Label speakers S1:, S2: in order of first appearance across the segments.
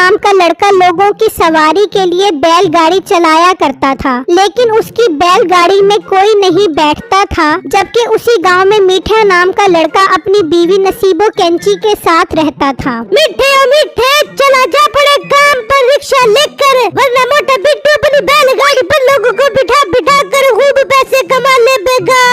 S1: नाम का लड़का लोगों की सवारी के लिए बैलगाड़ी चलाया करता था, लेकिन उसकी बैलगाड़ी में कोई नहीं बैठता था। जबकि उसी गांव में मीठा नाम का लड़का अपनी बीवी नसीबो कैंची के साथ रहता था। मीठे ओ मीठे, चला जा पड़े काम पर रिक्शा लेकर, वरना मोटा बिट्टू अपनी बैलगाड़ी पर लोगों को बिठा बिठा कर खूब पैसे कमा लेगा।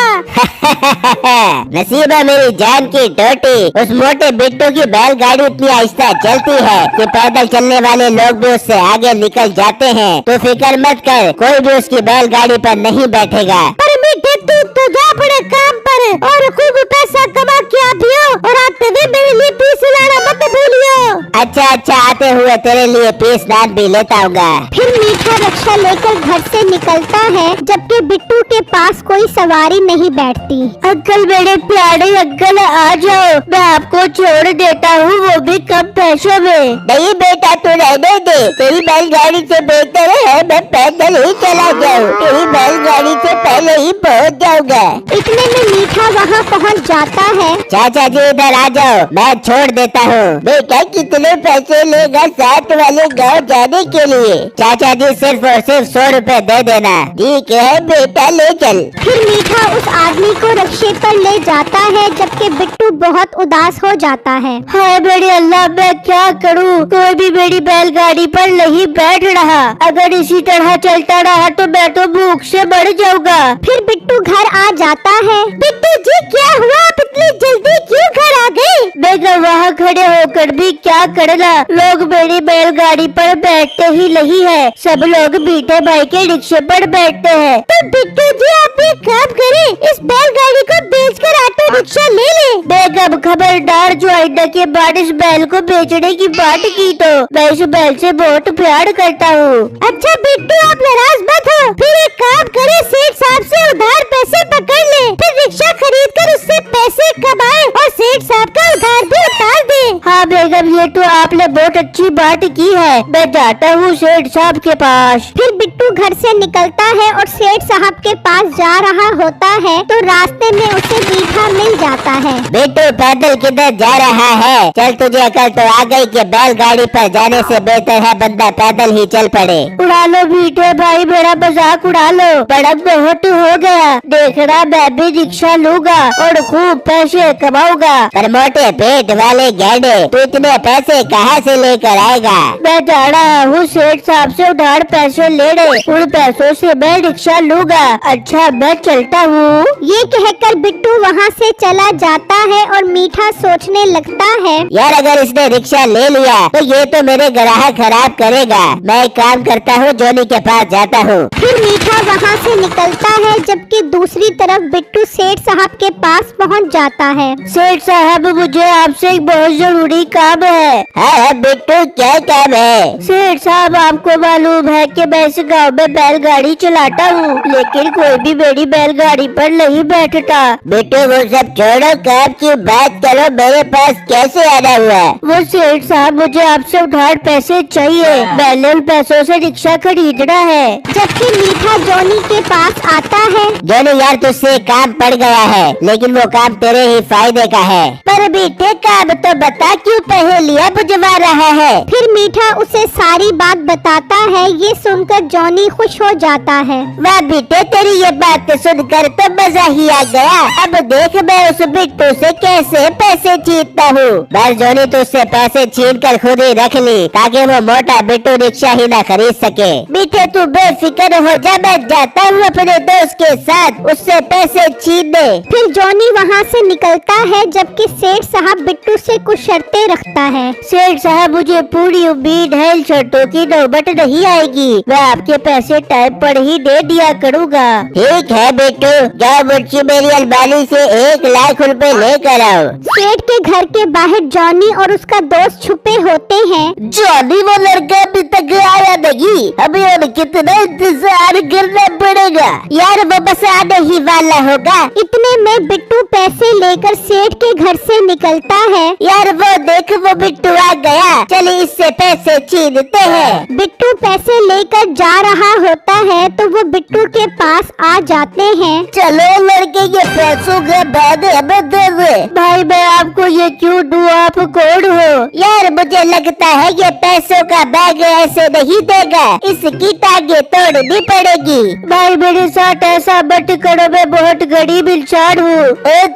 S2: नसीबा मेरी जान की टोटी, उस मोटे बिट्टू की बैलगाड़ी इतनी आहिस्ता चलती है कि पैदल चलने वाले लोग भी उससे आगे निकल जाते हैं। तो फिक्र मत कर, कोई भी उसकी बैलगाड़ी पर नहीं बैठेगा।
S1: पर मीठे तू तो जा पड़े काम पर और खूब पैसा कमा के आइयो, और आते हुए मेरे लिए पीस लाना मत भूलियो।
S2: अच्छा, आते हुए तेरे लिए पीस नान भी लेता हूँगा।
S1: फिर मीठा रिक्शा लेकर घर से निकलता है, जबकि बिट्टू के पास कोई सवारी नहीं बैठती।
S2: अंकल, मेरे प्यारे अंकल, आ जाओ, मैं आपको छोड़ देता हूँ, वो भी कम पैसों में। नहीं बेटा, तू रहने दे, तेरी बैलगाड़ी से बेहतर है मैं पैदल ही चला जाऊँ। तेरी बैलगाड़ी से पहले ही पहुँच जाऊँगा।
S1: इतने में मीठा वहाँ पहुँच जाता है।
S2: चाचा जी इधर आ जाओ, मैं छोड़ देता हूँ। बेटा कितने पैसे लेगा साथ वाले गाँव जाने के लिए? चाचा जी सिर्फ और सिर्फ 100 रुपए दे देना। ठीक है बेटा, ले चल।
S1: फिर मीठा उस आदमी को रिक्शे पर ले जाता है, जबकि बिट्टू बहुत उदास हो जाता है।
S2: हाय मेरे अल्लाह, मैं क्या करूँ? कोई भी मेरी बैलगाड़ी पर नहीं बैठ रहा। अगर इसी तरह चलता रहा तो मैं तो भूख से मर जाऊंगा।
S1: फिर बिट्टू घर आ जाता है। बिट्टू जी क्या हुआ, आप इतनी जल्दी क्यों घर आ गए?
S2: बेगम वहाँ खड़े होकर भी क्या करना, लोग मेरी बैलगाड़ी पर बैठते ही नहीं है। सब लोग बीटे भाई के रिक्शे पर बैठते हैं।
S1: तो बिट्टू जी आप एक काम करें, इस बैलगाड़ी को बेचकर ऑटो रिक्शा ले ले।
S2: बेगम खबरदार, जो आइंदा के बाद इस बैल को बेचने की बात की तो मैं इस बैल से बहुत प्यार करता हूँ।
S1: अच्छा बिट्टू, आप नाराज मत हो। फिर एक काम करे, सेठ साहब से उधार पैसे पकड़ ले, फिर रिक्शा खरीद कर उससे पैसे कमाए और सेठ साहब का उधार भी उतार दे।
S2: हाँ बेगम, ये तो आपने बहुत अच्छी बात की है। मैं जाता हूँ सेठ साहब के पास।
S1: फिर बिट्टू घर से निकलता है और सेठ साहब के पास जा रहा होता है, तो रास्ते में उसे मीठा मिल जाता है।
S2: बिट्टू पैदल किधर जा रहा है? चल, तुझे अकल तो आ गई कि बैलगाड़ी पर जाने से बेहतर है बंदा पैदल ही चल पड़े।
S1: उड़ा लो बीटे भाई, मेरा मजाक उड़ा लो, बड़ा बहुत हो गया। देखना मैं भी रिक्शा लूंगा और खूब पैसे कमाऊंगा।
S2: पर मोटे पेट वाले गैंडे, तू इतने पैसे कहाँ से लेकर आएगा?
S1: मैं जा रहा हूँ सेठ साहब से उधार पैसे लेने, उन पैसों से मैं रिक्शा लूंगा। अच्छा मैं चलता हूँ। ये कहकर बिट्टू वहाँ से चला जाता है और मीठा सोचने लगता है,
S2: यार अगर इसने रिक्शा ले लिया तो ये तो मेरे ग्राहक खराब करेगा। मैं एक काम करता हूँ, जोनी के पास जाता हूँ।
S1: फिर मीठा वहाँ से निकलता है, जबकि दूसरी तरफ बिट्टू सेठ साहब के पास पहुँच जाता है।
S2: सेठ साहब, मुझे आपसे एक बहुत जरूरी काम है। हाँ बिट्टू, क्या काम है?
S1: सेठ साहब, आपको मालूम है कि मैं इस गाँव में बैलगाड़ी चलाता हूँ, लेकिन कोई भी मेरी बैलगाड़ी पर नहीं बैठता।
S2: बिट्टू वो सब छोड़ो, काम की बात करो। मेरे पास कैसे आना हुआ?
S1: वो सेठ साहब, मुझे आपसे उधार पैसे चाहिए, मैंने उन पैसों से रिक्शा खरीदना है। जबकि मीठा जोनी के पास आता है।
S2: जोनी यार, तुझसे काम पड़ गया है, लेकिन वो काम तेरे ही फायदे का है।
S1: पर बेटे काम तो बता, क्यों पहेलियां बुझवा रहा है? फिर मीठा उसे सारी बात बताता है। ये सुनकर जॉनी खुश हो जाता है।
S2: वाह बेटे, तेरी ये बात सुनकर तो मजा ही आ गया। अब देख मैं उस बिट्टू से कैसे पैसे छीनता हूँ। बस जोनी, तुझसे पैसे छीन कर खुद ही रख ली, ताकि वो मोटा बिट्टू रिक्शा ही न खरीद सके।
S1: बेटे तू बेफिक्र हो जा, मैं जाता हूँ अपने दोस्त के साथ उससे पैसे छीनने। फिर जॉनी वहाँ से निकलता है, जबकि सेठ साहब बिट्टू से कुछ शर्तें रखता है।
S2: सेठ साहब, मुझे पूरी उम्मीद है इन शर्तों की नौबत नहीं आएगी। मैं आपके पैसे टाइम पर ही दे दिया करूँगा। ठीक है बिट्टू, जाओ मुझे मेरी अलमारी से 1 लाख रुपए लेकर आओ।
S1: सेठ के घर के बाहर जॉनी और उसका दोस्त छुपे होते हैं।
S2: जॉनी वो लड़का अभी तक आया नहीं, हमें और कितना इंतजार करना पड़ेगा।
S1: यार वो बस आने ही वाला होगा। इतने में बिट्टू पैसे लेकर सेठ के घर से निकलता है।
S2: यार वो देख, वो बिट्टू आ गया, चलिए इससे पैसे छीनते हैं।
S1: बिट्टू पैसे लेकर जा रहा होता है तो वो बिट्टू के पास आ जाते हैं।
S2: चलो लड़के, ये पैसों के बैग हमें दे दे। भाई मैं आपको ये क्यों दूं, आप कौन हो? यार मुझे लगता है ये पैसों का बैग ऐसे नहीं देगा, इसकी टांगे तोड़नी पड़ेगी। भाई मेरे साथ ऐसा मत करो, मैं बहुत गरीब इंसान हूँ।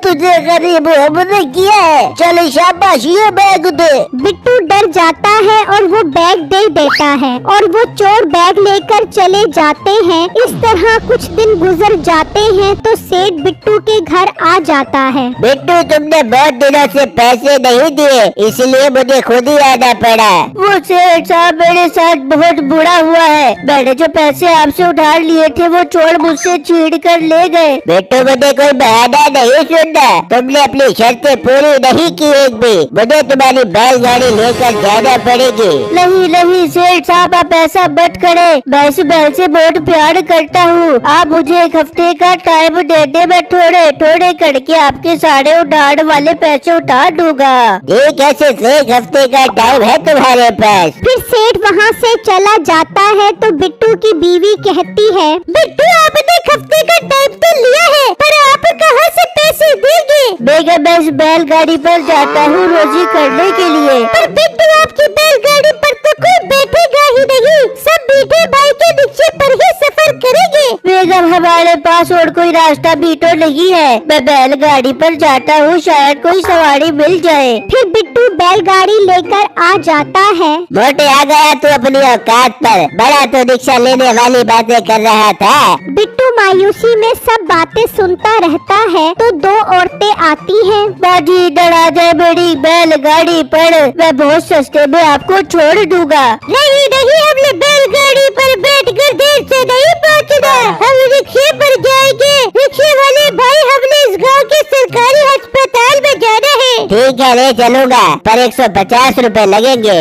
S2: तुझे गरीब हमने किया है, चल शाबाश ये बैग दे।
S1: बिट्टू डर जाता है और वो बैग दे देता है और वो चोर बैग लेकर चले जाते हैं। इस तरह कुछ दिन गुजर जाते हैं तो सेठ बिट्टू के घर आ जाता है।
S2: बिट्टू तुमने बहुत दिनों से पैसे नहीं दिए, इसलिए मुझे खुद ही आना पड़ा। वो सेठ साहब मेरे साथ बहुत बुरा हुआ है, मैंने जो पैसे आपसे उधार लिए थे वो चोर मुझसे छीन कर ले गए। बिट्टू मुझे कोई बहाना नहीं सुनना, तुमने अपनी शर्तें पूरी नहीं की एक भी, मुझे तुम्हारी बैलगाड़ी लेकर जाना पड़ेगी। नहीं नहीं सेठ साहब आप ऐसा मत करें, मैं इस बैल से बहुत प्यार करता हूँ, आप मुझे एक हफ्ते का टाइम दे दे, मैं थोड़े थोड़े करके आपके सारे उधार वाले पैसे उतार दूंगा। ठीक है सिर्फ एक हफ्ते का टाइम है तुम्हारे पास।
S1: फिर सेठ वहाँ से चला जाता है तो बिट्टू की बीवी कहती है, बिट्टू आपने एक हफ्ते का टाइम तो लिया है, पर आप कहाँ से पैसे देंगे?
S2: बेगम मैं इस बैलगाड़ी पर जाता हूँ रोजी करने के लिए।
S1: पर बिट्टू आपकी बैलगाड़ी पर तो कोई बैठेगा ही नहीं, सब मीठे भाई के रिक्शे पर ही सफर करेंगे।
S2: बेगम हमारे पास और कोई रास्ता भी तो नहीं है, मैं बैलगाड़ी पर जाता हूँ, शायद कोई सवारी मिल जाए।
S1: फिर बिट्टू बैलगाड़ी लेकर आ जाता है।
S2: मोटे आ गया तू अपनी औकात पर, बड़ा तो रिक्शा लेने वाली बातें कर रहा था।
S1: बिट्टू मायूसी में सब बातें सुनता रहता है तो दो औरतें आती हैं।
S2: बाजी डरा जाए मेरी बैलगाड़ी पर, मैं बहुत सस्ते में आपको छोड़ दूंगा।
S1: नहीं नहीं, हमने बैलगाड़ी पर बैठकर देर से नहीं पहुंचना, हम रिक्शे पर जाएंगे। रिक्शे वाले भाई हमने इस गांव के सरकारी अस्पताल में जाना है।
S2: ठीक है ले चलूंगा, पर 150 रुपए लगेंगे।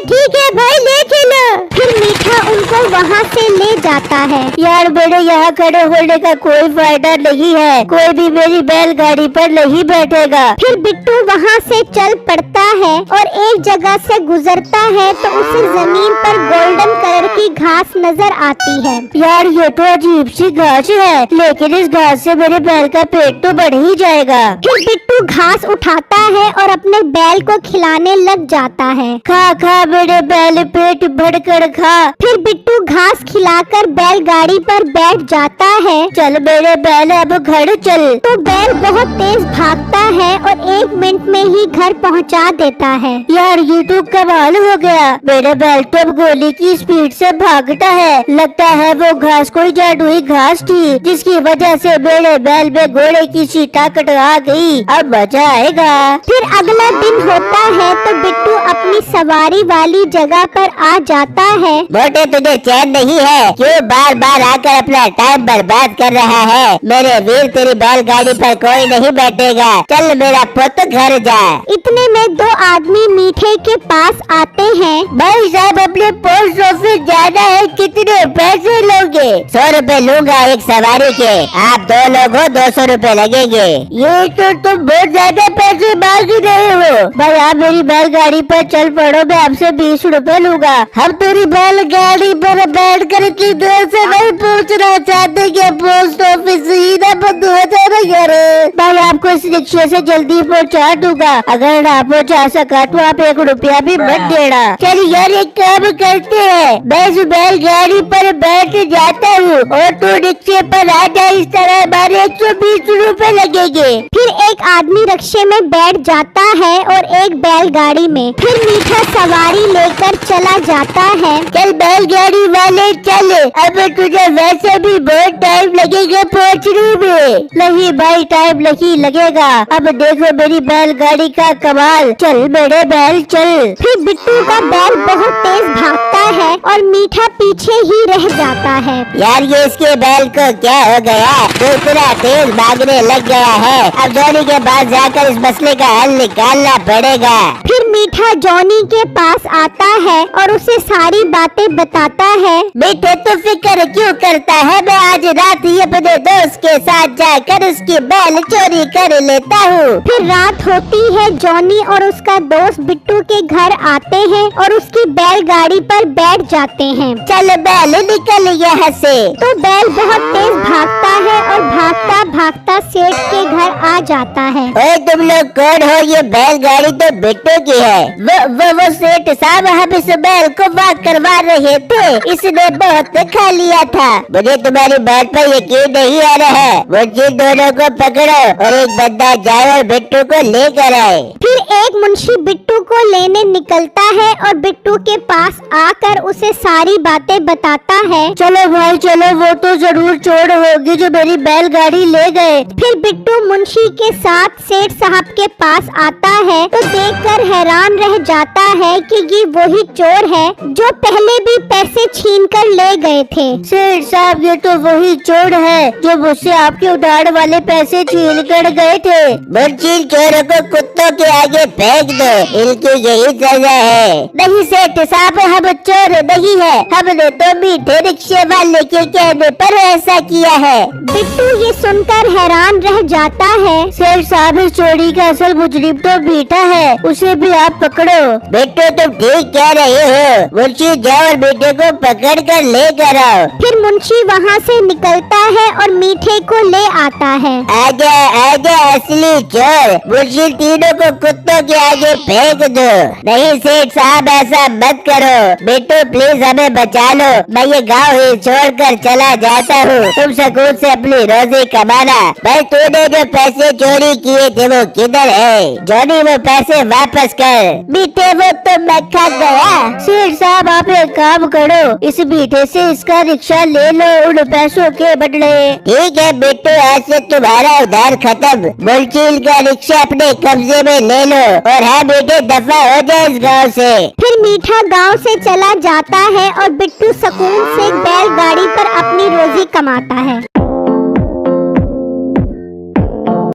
S1: ठीक है भाई ले चलो। फिर मीठा उनको वहाँ से ले जाता है।
S2: यार मेरे यहाँ खड़े होने का कोई फायदा नहीं है, कोई भी मेरी बैलगाड़ी पर नहीं बैठेगा।
S1: फिर बिट्टू वहाँ से चल पड़ता है और एक जगह से गुजरता है तो उसे जमीन पर गोल्डन कलर की घास नजर आती है।
S2: यार ये तो अजीब सी घास है, लेकिन इस घास से मेरे बैल का पेट तो बढ़ ही जाएगा।
S1: फिर बिट्टू घास उठाता है और अपने बैल को खिलाने लग जाता है।
S2: खा खा मेरे बैल पेट भरकर खा।
S1: फिर बिट्टू घास खिलाकर बैलगाड़ी पर बैठ जाता है।
S2: चल मेरे बैल अब घर चल।
S1: तो बैल बहुत तेज भागता है और 1 मिनट में ही घर पहुंचा देता है।
S2: यार ये तो कमाल हो गया, मेरे बैल तो अब गोली की स्पीड से भागता है। लगता है वो घास कोई जादुई घास थी, जिसकी वजह से मेरे बैल में घोड़े की सी ताकत आ गई। अब मजा आएगा।
S1: फिर अगला दिन होता है तो बिट्टू अपनी सवारी वाली जगह पर आ जाता है।
S2: मोटे तुझे चैन नहीं है, क्यों बार बार आकर अपना टाइम बर्बाद कर रहा है? मेरे वीर तेरी बैलगाड़ी पर कोई नहीं बैठेगा, चल मेरा पुत्र घर जा।
S1: इतने में 2 आदमी मीठे के पास आते हैं।
S2: भाई साहब अपने पोस्ट ऑफिस जाना है, कितने पैसे लोगे? 100 रुपए लूंगा एक सवारी के, आप 2 लोग हो 200 रुपए लगेंगे। ये तो तुम बहुत ज्यादा पैसे मांग रहे हो। भाई आप मेरी बैलगाड़ी पर चल पड़ो, मैं आपसे 20 रुपए लूंगा। हम तेरी बैलगाड़ी पर बैठ कर की देर से नहीं पहुंचना चाहते कि पोस्ट ऑफिस सीधा बंद हो जाएगा। यार भाई आपको इस रिक्शे से जल्दी पहुंचा दूंगा, अगर ना पहुंचा सका तो आप 1 रुपया भी मत देना। चल यार एक काम करते हैं, मैं इस बैलगाड़ी पर बैठ जाता हूँ और तू रिक्शे पर आ जा, इस तरह हमारे 120 रुपए लगेंगे।
S1: फिर एक आदमी रिक्शे में बैठ जाता है और एक बैलगाड़ी में। फिर मीठा सवारी लेकर चला जाता है।
S2: चल बैलगाड़ी वाले चल, अब तुझे वैसे भी बहुत टाइम लगेगा पहुँचने में। नहीं भाई टाइम नहीं लगेगा, अब देखो मेरी बैलगाड़ी का कमाल। चल मेरे बैल चल।
S1: फिर बिट्टू बिट्टू का बैल बहुत तेज भागता है और मीठा पीछे ही रह जाता है।
S2: यार ये इसके बैल को क्या हो गया, तो इतना तेज भागने लग गया है। अब जॉनी के पास जाकर इस मसले का हल निकालना पड़ेगा।
S1: फिर मीठा जॉनी के पास आता है और उसे सारी बातें बताता है।
S2: बेटे तू फिक्र क्यों करता है, मैं आज रात ही अपने दोस्त के साथ जाकर उसकी बैल चोरी कर लेता हूँ।
S1: फिर रात होती है, जॉनी और उसका दोस्त बिट्टू के घर आते हैं और उसकी बैलगाड़ी पर बैठ जाते हैं।
S2: चल बैल निकल यहाँ से।
S1: तो बैल बहुत तेज भागता है और भागता भागता सेठ के घर आ जाता है।
S2: ओए तुम लोग कौन हो, ये बैलगाड़ी तो बिट्टू की है। वो सेठ साहब हम इस बैल को वॉक करवा रहे थे, इसने बहुत खा लिया था। मुझे तुम्हारी बात पर यकीन नहीं आ रहा है। वो जिन दोनों को पकड़ो और एक बंदा जाए और बिट्टू को लेकर आए।
S1: फिर एक मुंशी बिट्टू को लेने निकलता है और बिट्टू के पास आकर उसे सारी बातें बताता है।
S2: चलो भाई चलो, वो तो जरूर चोर होगी जो मेरी बैलगाड़ी ले गए।
S1: फिर बिट्टू मुंशी के साथ सेठ साहब के पास आता है तो देखकर हैरान रह जाता है कि ये वही चोर है जो पहले भी पैसे छीन कर ले गए थे।
S2: सेठ साहब ये तो वही चोर है जो मुझसे आपके उधार वाले पैसे छीन कर गए थे। मुंशी चोरों को कुत्तों के आगे फेंक दो, इनकी यही सजा है। नहीं सेठ साहब हम चोर नहीं है, हमने तो मीठे रिक्शे वाले के कहने पर ऐसा किया है।
S1: बिट्टू ये सुनकर हैरान रह जाता है।
S2: सेठ साहब इस चोरी का असल मुजरिम तो मीठा है, उसे भी आप पकड़ो। बेटो तुम ठीक कह रहे हो, मुंशी जाओ और बेटे को पकड़ कर लेकर आओ।
S1: फिर मुंशी वहाँ से निकलता है और मीठे को ले आता है।
S2: आजा आजा असली चोर, मुंशी तीनों को कुत्तों के आगे फेंक दो। नहीं सेठ साहब ऐसा मत करो, बेटो प्लीज हमें बचा लो, मैं ये गाँव ही छोड़कर चला जाता हूँ, तुम सुकून से अपनी रोजी कमाना। भाई तूने जो पैसे चोरी किए थे वो किधर है? जॉनी वो पैसे वापस कर। मीठे वो तो मैं खा गया। सेठ साहब आप एक काम करो, इस मीठे से इसका रिक्शा ले लो उन पैसों के बदले। ठीक है बेटो, आज से तुम्हारा उधार खत्म, मुंशी का रिक्शा अपने कब्जे में ले लो और हाँ बेटे दफा हो जाए इस गाँव से।
S1: फिर मीठा गांव से चला जाता है और बिट्टू सुकून से बैलगाड़ी पर अपनी रोजी कमाता है।